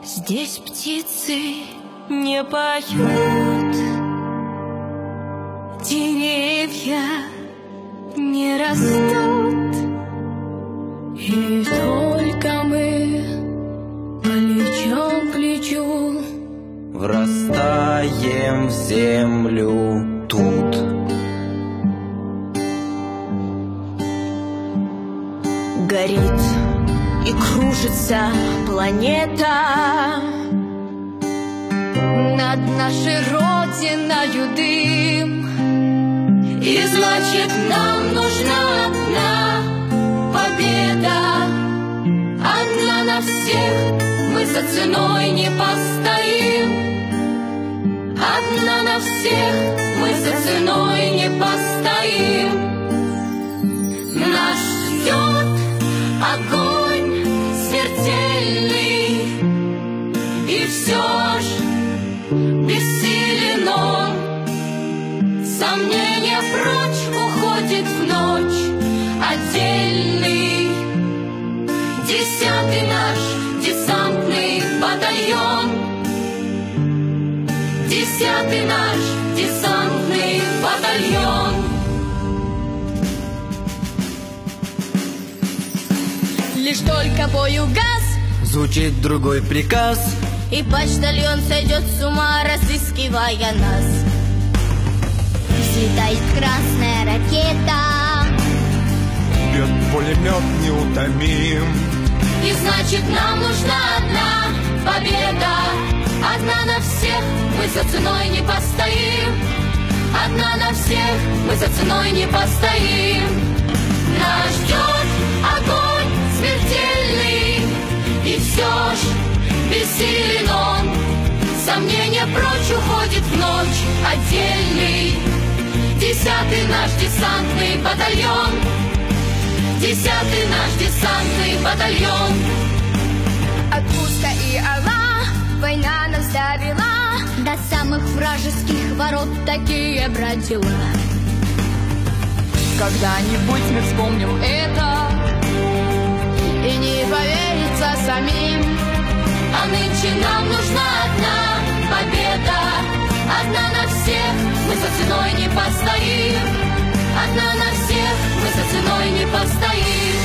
Здесь птицы не поют, деревья не растут, и только мы плечом к плечу врастаем в землю тут. Горит и кружится планета, над нашей родиною дым. И значит, нам нужна одна победа, одна на всех, мы за ценой не постоим. Одна на всех, мы за ценой не постоим. Нас ждет огонь смертельный, и все ж бессилен он. Сомнение прочь уходит в ночь отдельный. 10-й наш десантный батальон. 10-й наш десантный батальон. Лишь только бою газ, Звучит другой приказ, и почтальон сойдет с ума, разыскивая нас. Взлетает красная ракета, бьет пулемет неутомим. и значит, нам нужна одна победа. Одна на всех, мы за ценой не постоим. Одна на всех, мы за ценой не постоим. Нас ждет огонь смертельный, и все ж бессилен он. Сомнение прочь уходит в ночь отдельный. 10-й наш десантный батальон. 10-й наш десантный батальон. Отпуска и Аллах, война нас довела до самых вражеских ворот, такие брать дела. Когда-нибудь мы вспомним это и не поверится самим. А нынче нам нужна одна победа. Одна на всех, мы за ценой не постоим. Одна на всех, мы за ценой не постоим.